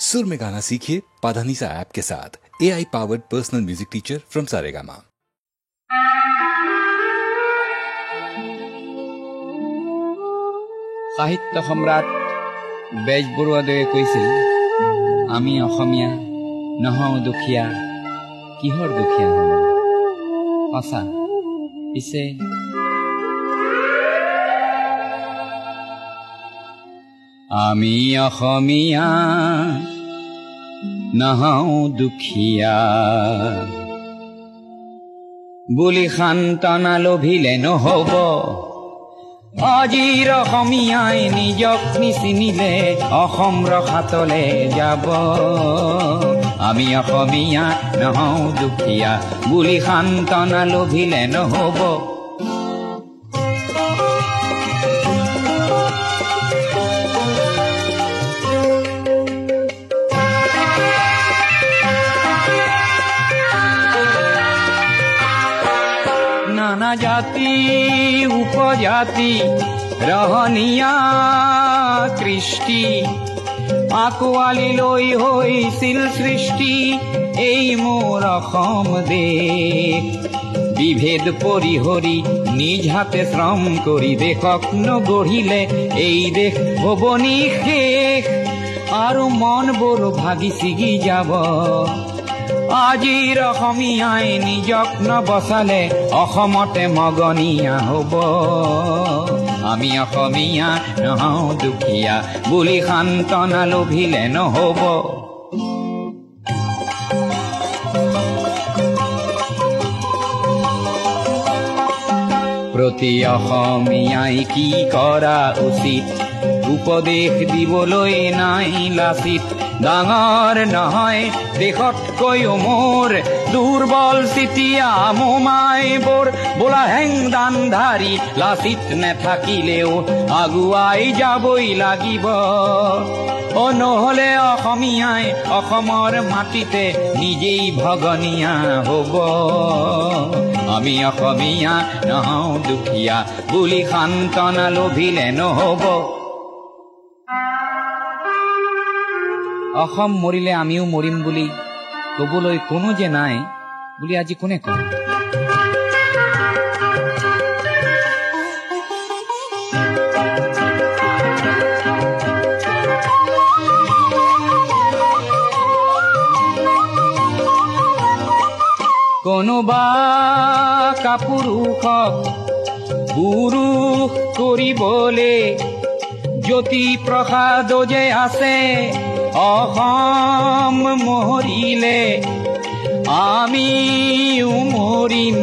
सुर में गाना सीखिए पाधानीसा ऐप के साथ। AI powered personal music teacher from Saregama. साहित्य सम्राट बेजबरुवादेवे কৈছিল, আমি অসমীয়া নহওঁ দুখীয়া, কিহৰ দুখীয়া হম? সঁচা। পিছে আমি অসমীয়া নহওঁ দুখীয়া বুলি সান্তনা লভিলে নহব। আজিৰ অসমীয়াই নিজক নিচিনিলে অসম ৰখাতলে যাব। আমি অসমীয়া নহওঁ দুখীয়া বুলি সান্তনা লভিলে নহব। নানা জাতি উপজাতি ৰহনীয়া কৃষ্টি আকোৱালি লৈ হৈছিল সৃষ্টি এই মোৰ অসম দেশ। বিভেদ পৰিহৰি নিজ হাতে শ্ৰম কৰি দেশক নগঢ়িলে এই দেশ হ'ব নিশেষ আৰু মনবোৰ ভাগি ছিগি যাব। আজিৰ অসমীয়াই নিজক নবচালে অসমতে মগনীয়া হ'ব। আমি অসমীয়া নহওঁ দুখীয়া বুলি সান্তনা লভিলে নহব। প্ৰতি অসমীয়াই কি কৰা উচিত উপদেশ দিবলৈ নাই লাচিত। ডাঙৰ নহয় দেশতকৈও মোৰ দুৰ্বল চিতিয়া মোমাইবোৰ বোলা হেংদান ধাৰি লাচিত নেথাকিলেও আগুৱাই যাবই লাগিব। নহলে অসমীয়াই অসমৰ মাটিতে নিজেই ভগনীয়া হ'ব। আমি অসমীয়া নহওঁ দুখীয়া বুলি সান্তনা লভিলে নহব। অসম মৰিলে আমিও মৰিম বুলি কবলৈ কোনো যে নাই বুলি আজি কোনে কয়? কোনোবা কাপুৰুষক পুৰুষ কৰিবলে জ্যোতি প্ৰসাদ যে আছে অসম মৰিলে আমিও মৰিম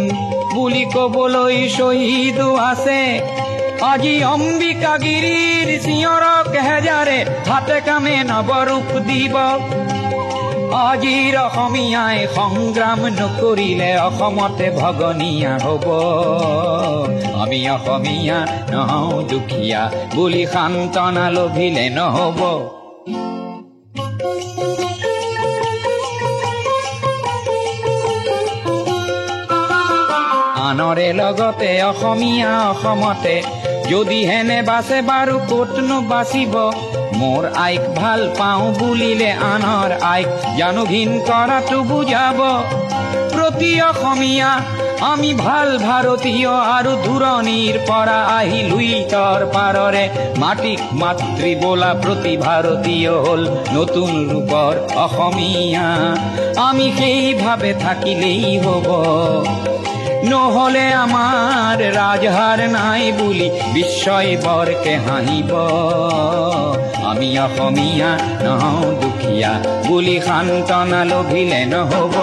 বুলি কবলৈ শ্বহীদ আছে। আজি অম্বিকাগিৰিৰ চিঞৰক হেজাৰে হাতে কামে নৱৰূপ দিব। আজিৰ অসমীয়াই সংগ্ৰাম নকৰিলে অসমতে ভগনীয়া হ'ব। আমি অসমীয়া নহওঁ দুখীয়া বুলি সান্তনা লভিলে নহব। আনৰে লগতে অসমীয়া অসমতে যদি হেনে বাচে বাৰু ক'তনো বাচিব। মোৰ আইক ভাল পাওঁ বুলিলে আনৰ আইক জানো ঘিণ কৰাটো বুজাব। প্ৰতি অসমীয়া আমি ভাল ভাৰতীয় আৰু দূৰণিৰ পৰা আহি লুইতৰ পাৰৰে মাটিক মাতৃ বোলা প্ৰতি ভাৰতীয় হ'ল নতুন ৰূপৰ অসমীয়া। আমি সেইভাৱে থাকিলেই হ'ব। নহলে আমাৰ ৰাজহাৰ নাই বুলি বিশ্বই বৰকে হাঁহিব। আমি অসমীয়া নহওঁ দুখীয়া বুলি সান্তনা লভিলে নহব।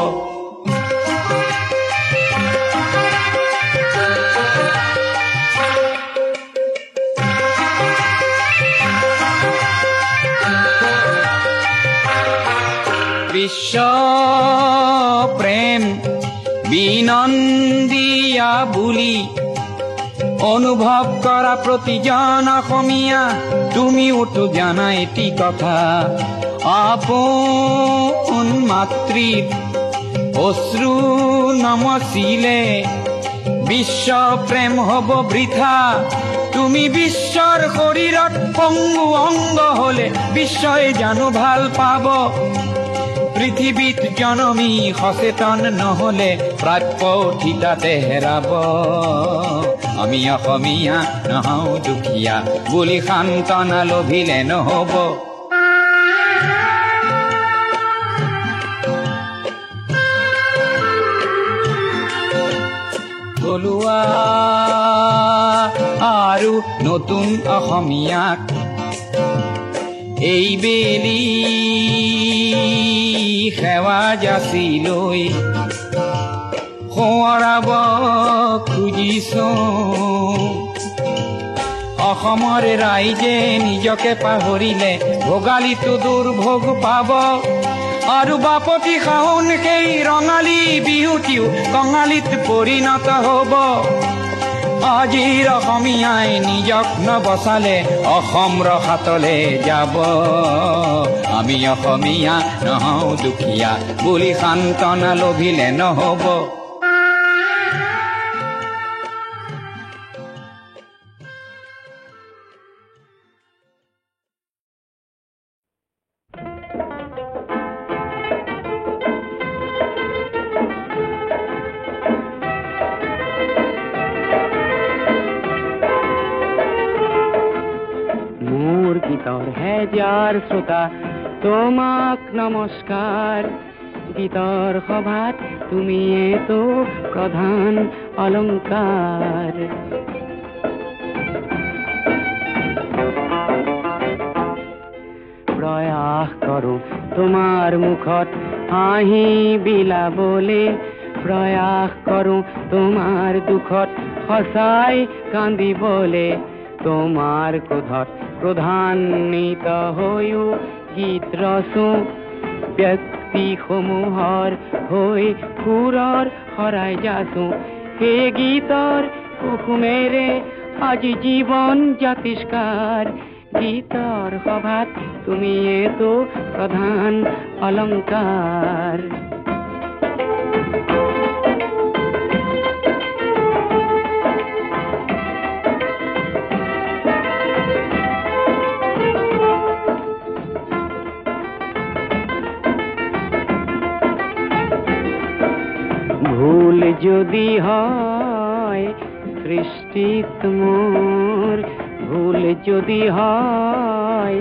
বিশ্ব প্ৰেম বিনন্দিয়া বুলি অনুভৱ কৰা প্ৰতিজন অসমীয়া তুমিওতো জানা এটি কথা। আপোন মাতৃৰ অশ্ৰু নমচিলে বিশ্ব প্ৰেম হ'ব বৃথা। তুমি বিশ্বৰ শৰীৰত পংগু অংগ হলে বিশ্বই জানো ভাল পাব। পৃথিৱীত জনমী সচেতন নহলে প্ৰাপ্য ঠিতাতে হেৰাব। আমি অসমীয়া নহওঁ দুখীয়া বুলি সান্তনা লভিলে নহব। থলুৱা আৰু নতুন অসমীয়াক এই বেলি সেৱা যাচি লৈ সোঁৱৰাব খুজিছো। অসমৰ ৰাইজে নিজকে পাহৰিলে ভোগালীটো দুৰ্ভোগ পাব। আৰু বাপতি শাওন সেই ৰঙালী বিহুটিও কঙালীত পৰিণত হ'ব। আজিৰ অসমীয়াই নিজক নবচালে অসম ৰসাতলে যাব। আমি অসমীয়া নহওঁ দুখীয়া বুলি সান্তনা লভিলে নহব। গীতৰ হেজাৰ শ্ৰোতা তোমাক নমস্কাৰ। গীতৰ সভাত তুমিয়েতো প্ৰধান অলংকাৰ। প্ৰয়াস কৰোঁ তোমাৰ মুখত হাঁহি বিলাবলে। প্ৰয়াস কৰোঁ তোমাৰ দুখত সঁচাই কান্দিবলে। তোমাৰ ক্ৰোধত ক্ৰোধান্বিত হৈও গীত ৰচো। ব্যক্তিসমূহৰ হৈ সুৰৰ শৰাই যাচো। সেই গীতৰ কুসুমেৰে আজি জীৱন জাতিষ্কাৰ। গীতৰ সভাত তুমিয়েতো প্ৰধান অলংকাৰ। ভুল যদি হয় সৃষ্টিত মোৰ, ভুল যদি হয়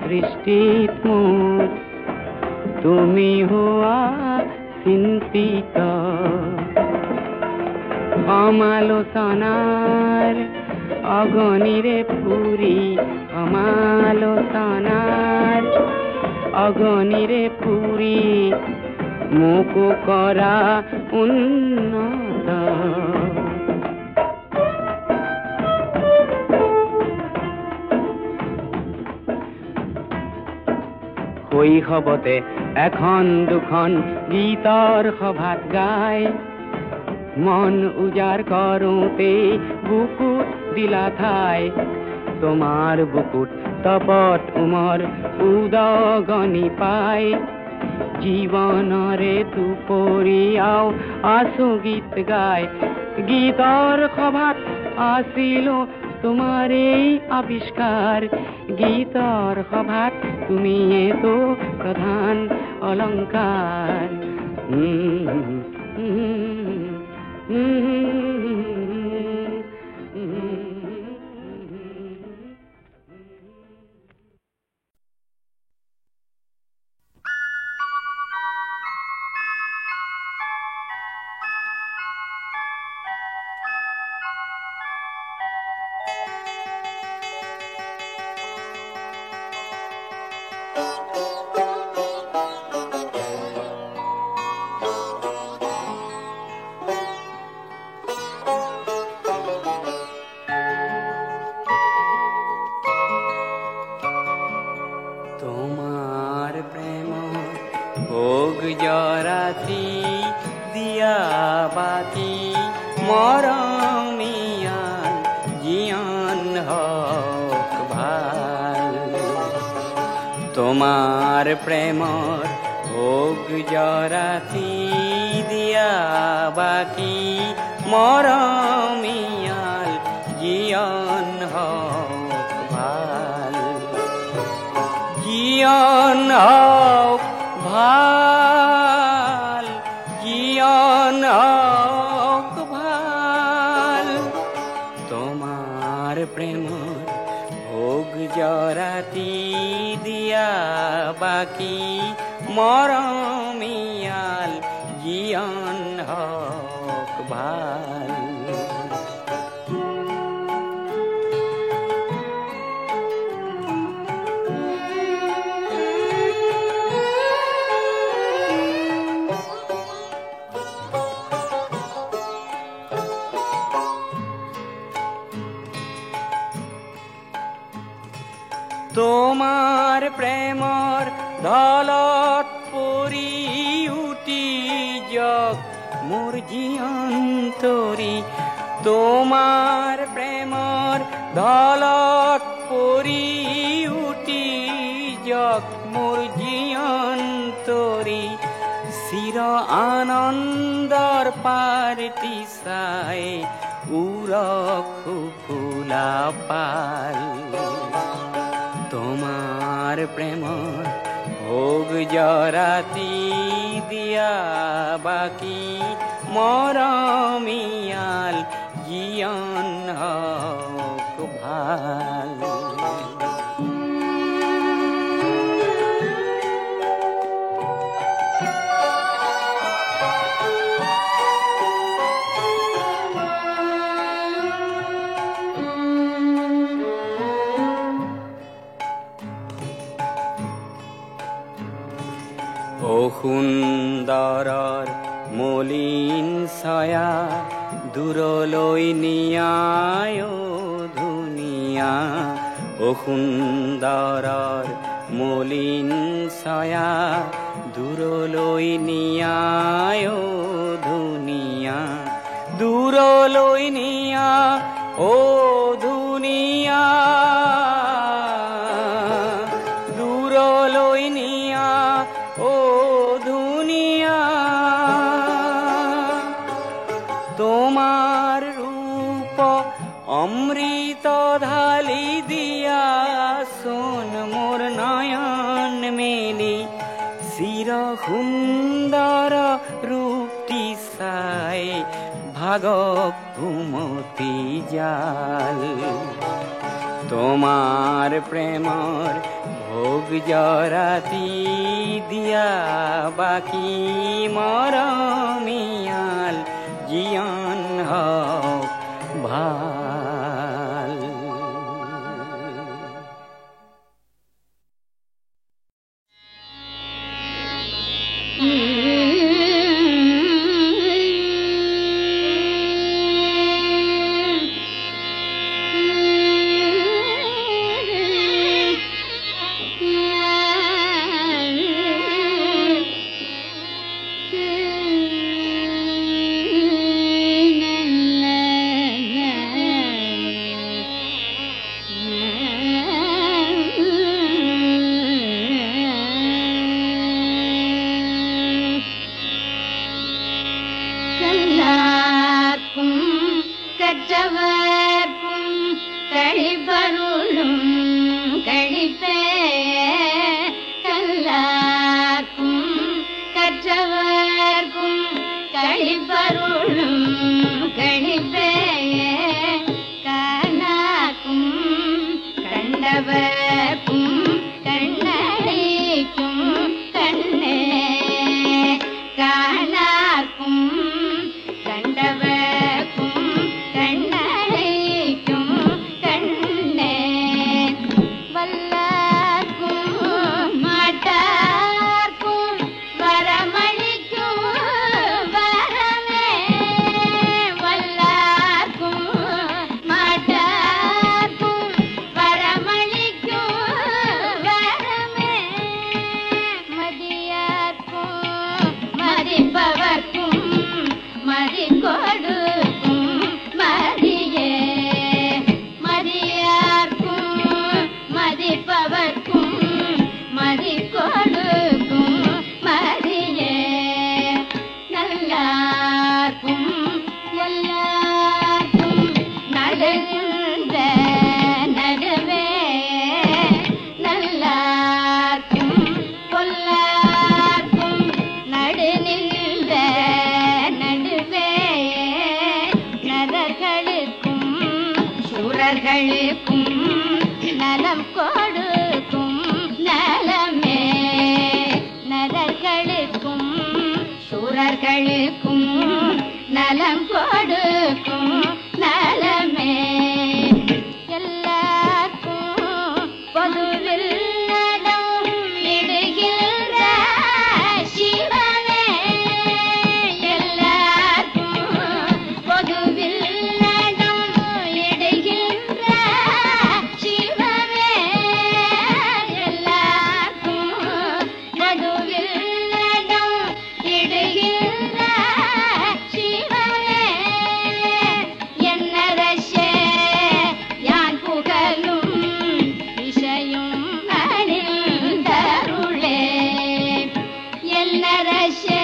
সৃষ্টিত মোৰ, তুমি হোৱা চিন্তিত। সমালোচনাৰ অগণিৰে পুৰি, সমালোচনাৰ অগণিৰে পুৰি মোকো কৰা উন্নত। শৈশৱতে এখন দুখন গীতৰ সভাত গাই মন উজাৰ কৰোঁতে বুকুত দিলা ঠাই। তোমাৰ বুকুত তপত উমৰ উদগনি পাই। জীৱনৰে দুপৰীয়াও আছো গীত গাই। গীতৰ সভাত আছিলো তোমাৰেই আৱিষ্কাৰ। গীতৰ সভাত তুমিয়েতো প্ৰধান অলংকাৰ। জৰাতি দিয়া বাতি মৰমীয়ান জীয়ান হওক ভাল। তোমাৰ প্ৰেমৰ ভোগ জৰাতি দিয়া বাতি মৰমীয়াল জীয়ান জীয়ন হওক ভাল, জীয়ন হওক ভাল, জীয়ন হওক ভাল। তোমার প্রেমর ভোগ জরাতি দিয়া বাকি মরমিয়াল, জীয়ন হওক ভাল। তোমার প্রেমর দলত পরি উটি জগ মোর জীয়ন্তরি, তোমার প্রেমর দলত পরি উটি জগ মোর জীয়ন্তরি। চির আনন্দর পারটি চাই উরখ ফুলা পাল, তোমার প্রেমর ভোগ জরাতি দিয়া বাকি মরমিয়াল, জীয়ন হওক ভাল। ও সুন্দৰৰ মলিন ছায়া দূৰলৈ নিয়ায় ধুনীয়া, ও সুন্দৰৰ মলিন ছায়া দূৰলৈ নিয়ায় ধুনীয়া, দূৰলৈ নিয়া ও ধুনীয়া, দূৰলৈ নিয়া ও ধুনীয়া। তোমার রূপ অমৃত ঢালি দিয়া সোন মোর নয়ন মেলি, চির সুন্দর রূপটি চাই ভাগক ঘুমতি জাল। তোমার প্রেমর ভোগ জরাতি দিয়া বাকি মরমিয়াল, জীয়ন হওক ভাল। வரமளிக்கும் வரமே சூரர்களுக்கும் நலம் கொடுக்கும் நலமே, நரர்களுக்கும் சூரர்களுக்கும் நலம் கொடுக்கும் நலமே, எல்லாருக்கும் பொதுவில் நலம் இடுகின்ற சிவமே, எல்லாருக்கும் பொதுவில் நலம் இடுகின்ற சிவமே, எல்லாருக்கும் பொதுவில் நலம் இடுகின்ற சிவமே, என்னரசே யான் புகழும் விஷயம் அணிந்தருளே, என்னரசே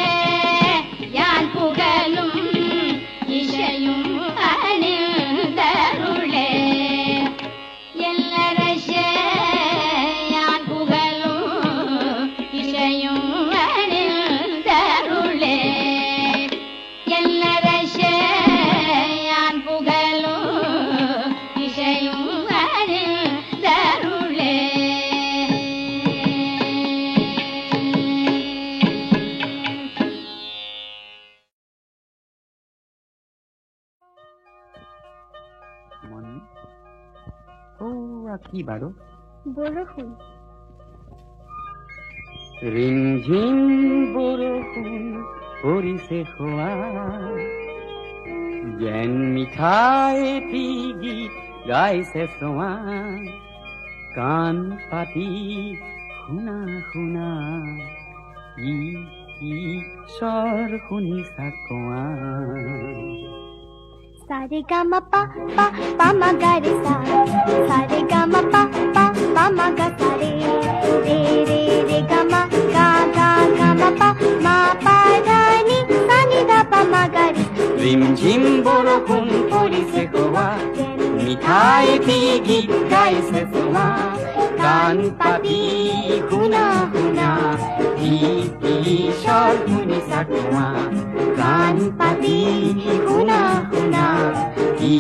யான் புகழும் விஷயம் அணிந்தருளே, என்னரசே யான் புகழும் விஷயம் அணிந்தருளே, என்னரசே யான் புகழும் விஷயம் அணிந்தருளே. মনি কি বাৰু বৰষুণ ৰিমঝিম বৰষুণ পৰিছে খোৱা, যেন মিঠাই এটি গীত গাইছে চোৱা, কাণ পাতি শুনা শুনা ই ঈশ্বৰ শুনিছা কোৱা। सारे गामा पा पा पा मा गा रे सा, सारे गामा पा पा पा मा गा सा रे, रे रे रे गामा गा गा गामा पा मा पा धा नी सा नी धा पा मा गा रे। ৰিমঝিম বৰষুণ পৰিছে খোৱা, মিঠাই এটি গীত গাইছে চোৱা, কাণ পাতি শুনা শুনা ই ঈশ্বৰ শুনিছা কোৱা, কাণ পাতি শুনা শুনা ই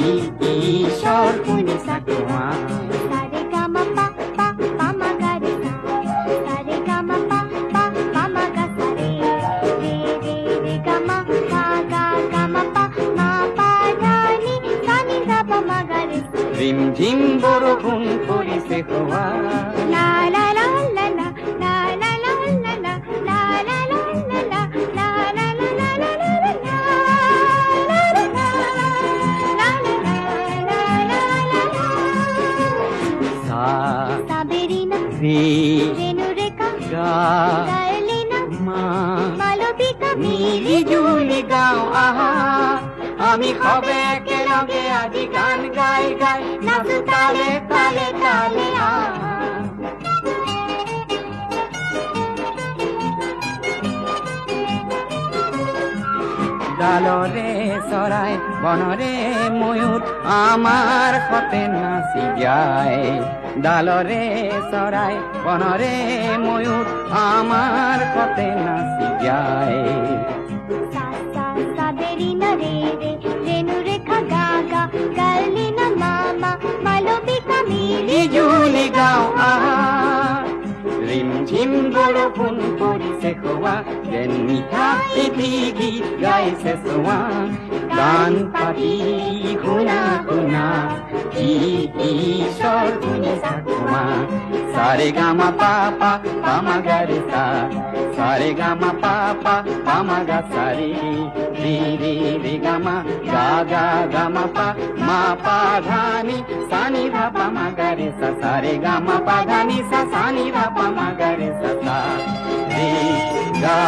ঈশ্বৰ শুনিছা কোৱা। सारे गामा पा पा पा मा गा रे सा, सारे गामा पा पा पा मा गा सा रे, रे रे रे गामा गा गा गामा पा मा पा धा नी सा नी धा पा मा गा रे। ৰিমঝিম বৰষুণ পৰিছে খোৱা, La la la la la la la la la la la la la la la la la la la la সা Saberina, রে Renureka, গা Gaelina, মা Malobika, মিলি জুলি গাওঁ আহা, আমি সবে একেলগে আজি গান গাই গাই নাচো তালে তালে তালে আহা। ডালরে চৰাই বনৰে ময়ূৰ আমাৰ সতে নাচি যায়, ডালৰে চৰাই বনৰে ময়ূৰ আমাৰ সতে নাচি যায়। Sa sa Saberina, Re Re, Renureka, Gaga, Gaelina, Mama, Malobika, Mili, জুলি গাওঁ আহা, ৰিমঝিম বৰষুণ পৰিছে খোৱা, যেন মিঠা এটি গীত গাইছে চোৱা, কাণ পাতি শুনা শুনা ই ঈশ্বৰ শুনিছা কোৱা। সাৰে গামা পা পা পা মা গা ৰে সা, সাৰে গামা পা পা পা মা গা সা রে, রে রে রে গামা গা গা গামা পা মা পা ধা নি সা নি ধা পা মা গা রে সা, সারে গামা পা ধা নি সা সা নি ধা পা মা গা রে সা, সা রে গা